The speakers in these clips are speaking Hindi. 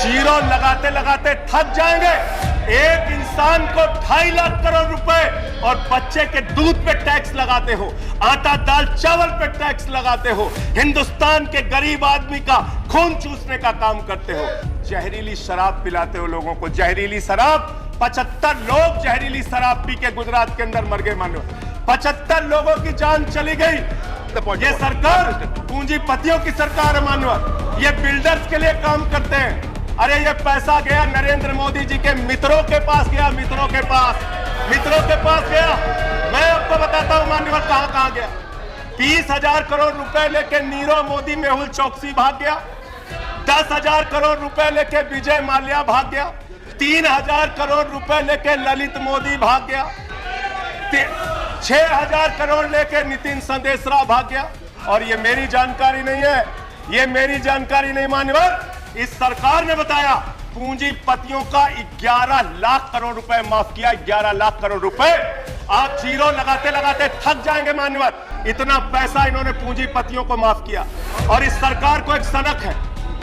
जीरो लगाते लगाते थक जाएंगे। एक इंसान को 2.5 लाख करोड़ रुपए और बच्चे के दूध पे टैक्स लगाते हो, आटा दाल चावल पे टैक्स लगाते हो, हिंदुस्तान के गरीब आदमी का खून चूसने का काम करते हो, जहरीली शराब पिलाते हो लोगों को, जहरीली शराब। 75 लोग जहरीली शराब पी के गुजरात के अंदर मर गए। मानो 75 लोगों की जान चली गई। ये सरकार पूंजीपतियों की सरकार है मानव, ये बिल्डर्स के लिए काम करते हैं। अरे ये पैसा गया नरेंद्र मोदी जी के मित्रों के पास गया, मित्रों के पास गया। मैं आपको बताता हूं मान्यवर कहां गया। 20,000 करोड़ रुपए लेके नीरव मोदी, मेहुल चौकसी भाग गया। 10,000 करोड़ रुपए लेके विजय माल्या भाग गया। 3,000 करोड़ रुपए लेके ललित मोदी भाग गया। 6,000 करोड़ लेके नितिन संदेशरा भाग गया। और ये मेरी जानकारी नहीं है, ये मेरी जानकारी नहीं मान्यवर, इस सरकार ने बताया पूंजीपतियों का 11 लाख करोड़ रुपए माफ किया। 11 लाख करोड़ रुपए। आप जीरो लगाते लगाते थक जाएंगे मान्यवर, इतना पैसा इन्होंने पूंजीपतियों को माफ किया। और इस सरकार को एक सनक है,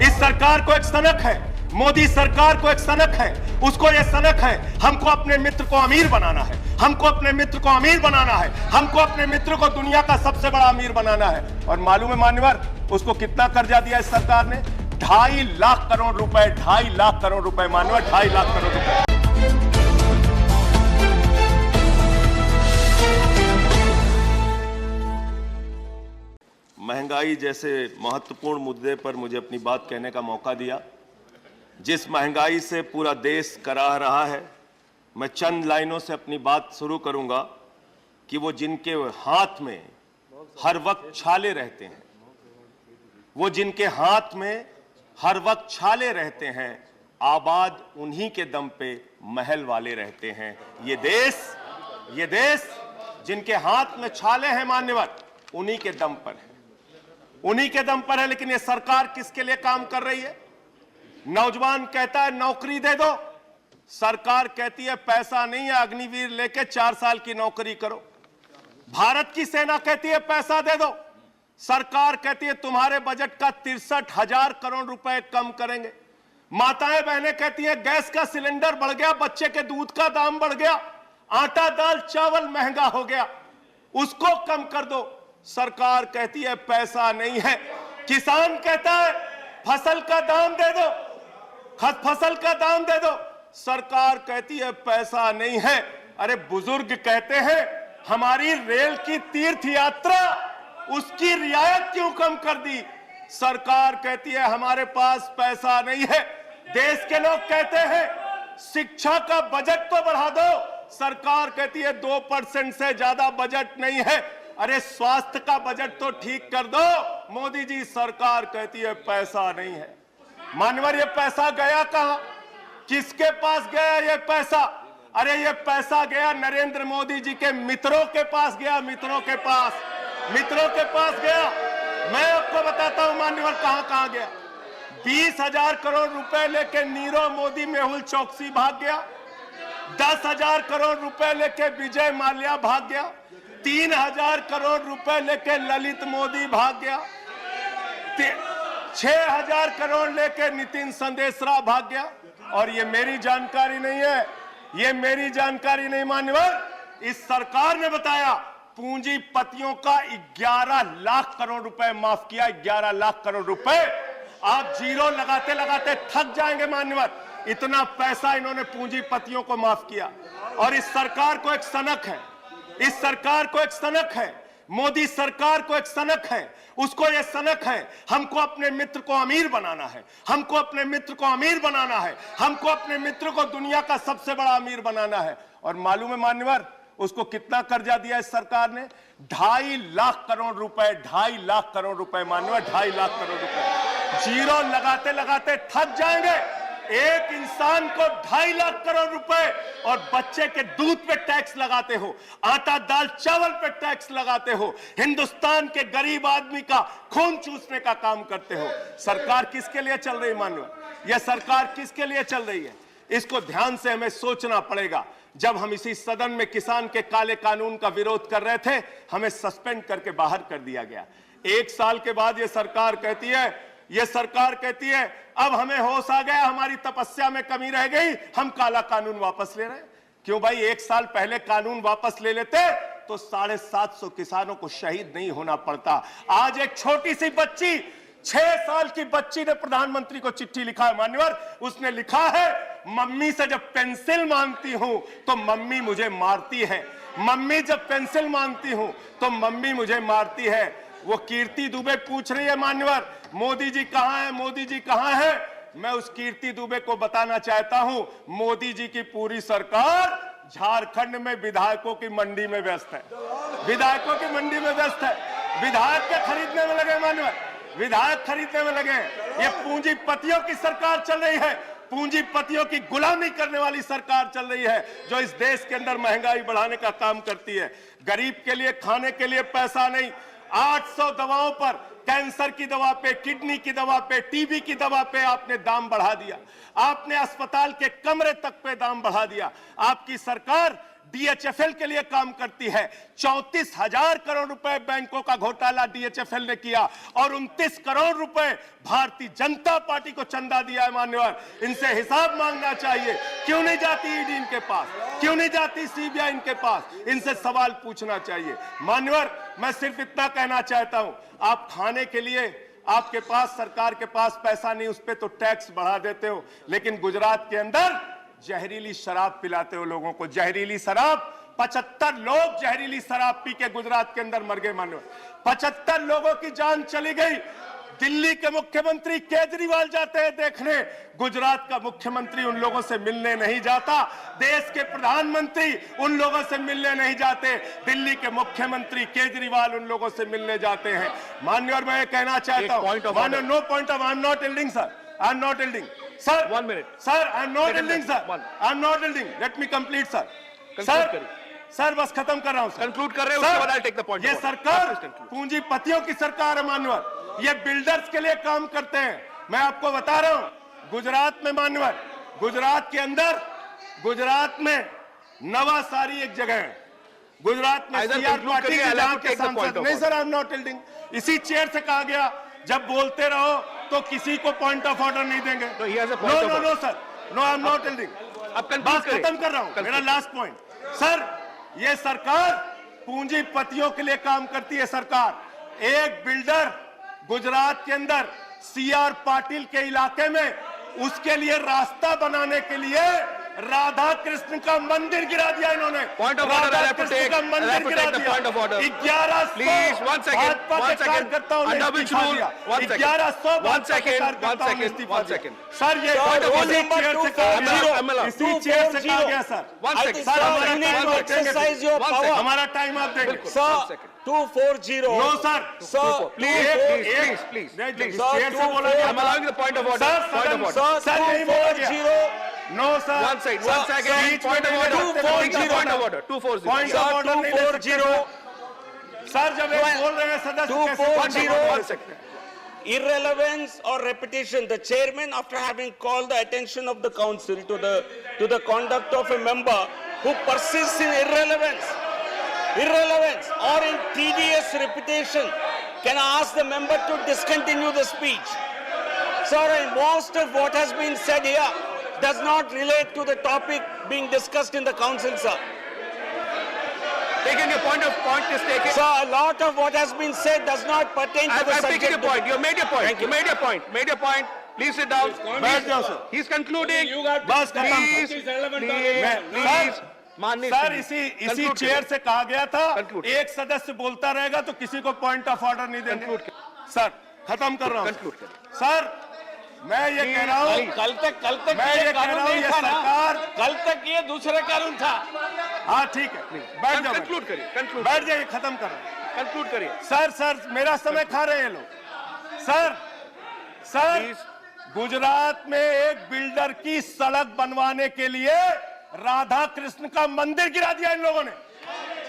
इस सरकार को एक सनक है, मोदी सरकार को एक सनक है। उसको ये सनक है, हमको अपने मित्र को अमीर बनाना है, हमको अपने मित्र को अमीर बनाना है, हमको अपने मित्र को दुनिया का सबसे बड़ा अमीर बनाना है। और मालूम है मान्यवर उसको कितना कर्जा दिया इस सरकार ने? 2.5 लाख करोड़ रुपए। 2.5 लाख करोड़ रुपए मान्यवर, 2.5 लाख करोड़ रुपए। महंगाई जैसे महत्वपूर्ण मुद्दे पर मुझे अपनी बात कहने का मौका दिया। जिस महंगाई से पूरा देश कराह रहा है, मैं चंद लाइनों से अपनी बात शुरू करूंगा कि वो जिनके हाथ में हर वक्त छाले रहते हैं, वो जिनके हाथ में हर वक्त छाले रहते हैं, आबाद उन्हीं के दम पे महल वाले रहते हैं। ये देश जिनके हाथ में छाले हैं मान्यवर, उन्हीं के दम पर है, उन्हीं के दम पर है। लेकिन ये सरकार किसके लिए काम कर रही है? नौजवान कहता है नौकरी दे दो, सरकार कहती है पैसा नहीं है, अग्निवीर लेके 4 साल की नौकरी करो। भारत की सेना कहती है पैसा दे दो, सरकार कहती है तुम्हारे बजट का 63,000 करोड़ रुपए कम करेंगे। माताएं बहनें कहती हैं गैस का सिलेंडर बढ़ गया, बच्चे के दूध का दाम बढ़ गया, आटा दाल चावल महंगा हो गया, उसको कम कर दो, सरकार कहती है पैसा नहीं है। किसान कहता है फसल का दाम दे दो, फसल का दाम दे दो, सरकार कहती है पैसा नहीं है। अरे बुजुर्ग कहते हैं हमारी रेल की तीर्थ यात्रा, उसकी रियायत क्यों कम कर दी? सरकार कहती है हमारे पास पैसा नहीं है। देश के लोग कहते हैं शिक्षा का बजट तो बढ़ा दो, सरकार कहती है 2% से ज्यादा बजट नहीं है। अरे स्वास्थ्य का बजट तो ठीक कर दो, मोदी जी सरकार कहती है पैसा नहीं है। मानवर ये पैसा गया कहां? किसके पास गया ये पैसा? अरे ये पैसा गया नरेंद्र मोदी जी के मित्रों के पास गया, मित्रों के पास गया। मैं आपको बताता हूं मान्यवर कहां गया। 20,000 करोड़ रुपए लेके नीरव मोदी, मेहुल चौकसी भाग गया। 10,000 करोड़ रुपए लेके विजय माल्या भाग गया। 3,000 करोड़ रुपए लेके ललित मोदी भाग गया। 6,000 करोड़ लेके नितिन संदेशरा भाग गया। और ये मेरी जानकारी नहीं है, ये मेरी जानकारी नहीं मान्यवर, इस सरकार ने बताया पूंजीपतियों का 11 लाख करोड़ रुपए माफ किया। 11 लाख करोड़ रुपए। आप जीरो लगाते लगाते थक जाएंगे मान्यवर, इतना पैसा इन्होंने पूंजीपतियों को माफ किया। और इस सरकार को एक सनक है, इस सरकार को एक सनक है, मोदी सरकार को एक सनक है। उसको ये सनक है हमको अपने मित्र को अमीर बनाना है, हमको अपने मित्र को अमीर बनाना है, हमको अपने मित्र को दुनिया का सबसे बड़ा अमीर बनाना है। और मालूम है मान्यवर उसको कितना कर्जा दिया इस सरकार ने? 2.5 लाख करोड़ रुपए। 2.5 लाख करोड़ रुपए मान्यवर, 2.5 लाख करोड़ रुपए। जीरो लगाते लगाते थक जाएंगे। एक इंसान को 2.5 लाख करोड़ रुपए और बच्चे के दूध पे टैक्स लगाते हो, आटा दाल चावल पे टैक्स लगाते हो, हिंदुस्तान के गरीब आदमी का खून चूसने का काम करते हो। सरकार किसके लिए चल रही मान्यवर? यह सरकार किसके लिए चल रही है? इसको ध्यान से हमें सोचना पड़ेगा। जब हम इसी सदन में किसान के काले कानून का विरोध कर रहे थे, हमें सस्पेंड करके बाहर कर दिया गया। 1 साल के बाद यह सरकार कहती है ये सरकार कहती है अब हमें होश आ गया, हमारी तपस्या में कमी रह गई, हम काला कानून वापस ले रहे हैं। क्यों भाई, 1 साल पहले कानून वापस ले लेते तो 750 किसानों को शहीद नहीं होना पड़ता। आज एक छोटी सी बच्ची, 6 साल की बच्ची ने प्रधानमंत्री को चिट्ठी लिखा है मान्यवर। उसने लिखा है, मम्मी से जब पेंसिल मांगती हूं तो मम्मी मुझे मारती है, मम्मी जब पेंसिल मांगती हूं तो मम्मी मुझे मारती है। वो कीर्ति दुबे पूछ रही है मान्यवर, मोदी जी कहां है, मोदी जी कहां है। मैं उस कीर्ति दुबे को बताना चाहता हूं, मोदी जी की पूरी सरकार झारखंड में विधायकों की मंडी में व्यस्त है, विधायकों की मंडी में व्यस्त है। विधायक के खरीदने में लगे मान्यवर, विधायक खरीदने में लगे। ये पूंजीपतियों की सरकार चल रही है, पूंजीपतियों की गुलामी करने वाली सरकार चल रही है, जो इस देश के अंदर महंगाई बढ़ाने का काम करती है। गरीब के लिए खाने के लिए पैसा नहीं, 800 दवाओं पर, कैंसर की दवा पे, किडनी की दवा पे, टीबी की दवा पे आपने दाम बढ़ा दिया। आपने अस्पताल के कमरे तक पे दाम बढ़ा दिया। आपकी सरकार डीएचएफएल के लिए काम करती है। 34,000 करोड़ रुपए बैंकों का घोटाला डीएचएफएल ने किया और 29 करोड़ रुपए भारतीय जनता पार्टी को चंदा दिया है मान्यवर। इनसे हिसाब मांगना चाहिए। क्यों नहीं जाती ईडी इनके पास, क्यों नहीं जाती सीबीआई इनके पास, इनसे सवाल पूछना चाहिए मान्यवर। मैं सिर्फ इतना कहना चाहता हूं, आप खाने के लिए आपके पास, सरकार के पास पैसा नहीं, उस पर तो टैक्स बढ़ा देते हो, लेकिन गुजरात के अंदर जहरीली शराब पिलाते हो लोगों को, जहरीली शराब। 75 लोग जहरीली शराब पी के गुजरात के अंदर मर गए मानो, 75 लोगों की जान चली गई। दिल्ली के मुख्यमंत्री केजरीवाल जाते हैं देखने, गुजरात का मुख्यमंत्री उन लोगों से मिलने नहीं जाता। देश के प्रधानमंत्री उन लोगों से मिलने नहीं जाते, दिल्ली के मुख्यमंत्री केजरीवाल उन लोगों से मिलने जाते हैं माननीय। और मैं ये कहना चाहता हूं माननीय, no point of, I am not yielding sir, I am not yielding sir, 1 minute sir, I am not yielding sir, I am not yielding, let me complete sir. Sir बस खत्म कर रहा हूं, कंक्लूड कर रहे हैं, उसके बाद आई टेक द पॉइंट। ये सरकार पूंजीपतियों की सरकार है मान्यवर, ये बिल्डर्स के लिए काम करते हैं। मैं आपको बता रहा हूं, गुजरात में मान्यवर, गुजरात के अंदर, गुजरात में नवासारी एक जगह है, गुजरात में सीआर पाटिल के सांसद, नहीं sir I am not yielding, इसी चेयर से कहा गया जब बोलते रहो तो किसी को पॉइंट ऑफ ऑर्डर नहीं देंगे। No no no sir, no I am not yielding. बात खत्म कर रहा हूं, मेरा लास्ट पॉइंट सर, ये सरकार पूंजीपतियों के लिए काम करती है। सरकार एक बिल्डर गुजरात के अंदर सीआर पाटिल के इलाके में, उसके लिए रास्ता बनाने के लिए राधा कृष्ण का मंदिर गिरा दिया इन्होंने। Point of order, Radha Krishna का मंदिर गिरा दिया। Point of order 1100 please, 1 second, 1 second, under which rule, 1 second, 1100 second sir, ये इसी चेयर से कहा गया सर। 1 सेकंड सर, हमारा टाइम आप देंगे sir. 240 no sir, please please chair से बोला गया। I am allowing the point of order, point of order sir, नहीं बोला गया। No sir, 1 second, point of order, point of order 240 point of order 240 sir, जब एक बोल रहे हैं सदस्य 240 irrelevance or repetition. The chairman, after having called the attention of the council to the conduct of a member who persists in irrelevance or in tedious repetition, can ask the member to discontinue the speech. Sir, and most of what has been said here does not relate to the topic being discussed in the council, sir. Taking your point is taken. Sir, a lot of what has been said does not pertain to the I've subject. taken your point. You made your point. You made your point. Made your point. Please sit down. बैठ जाओ सर। He's concluding. बस खत्म। Please. माननीय सर, इसी चेयर से कहा गया था Conclude. एक सदस्य बोलता रहेगा तो किसी को पॉइंट ऑफ ऑर्डर नहीं देंगे। सर खत्म कर रहा हूँ सर, मैं ये कह रहा हूँ, कल तक मैं ये कह रहा हूँ, ये सरकार, कल तक ये दूसरा कानून था। हाँ ठीक है, बैठ जाओ, कंक्लूड करिए, बैठ जाइए, खत्म कर रहा हूँ। कंक्लूड करिए। सर मेरा समय खा रहे हैं लोग। सर गुजरात में एक बिल्डर की सड़क बनवाने के लिए राधा कृष्ण का मंदिर गिरा दिया इन लोगों ने।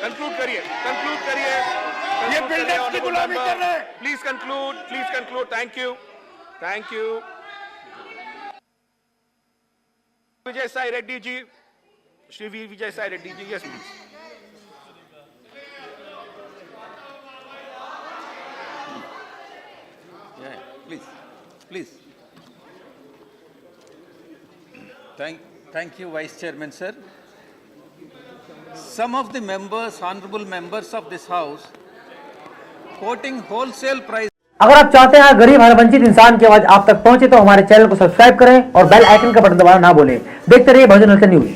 कंक्लूड करिए। ये बिल्डर्स की गुलामी कर रहे हैं। Please conclude. Thank you. Vijay Sai Reddy ji, Shri Vijay Sai Reddy ji, yes please. Please please. Thank you, Vice Chairman, sir. Some of the members, honorable members of this house, quoting wholesale price. अगर आप चाहते हैं गरीब हर वंचित इंसान की आवाज आप तक पहुंचे तो हमारे चैनल को सब्सक्राइब करें और बेल आइकन का बटन दबाना ना भूलें। देखते रहिए बहुजन हलचल न्यूज।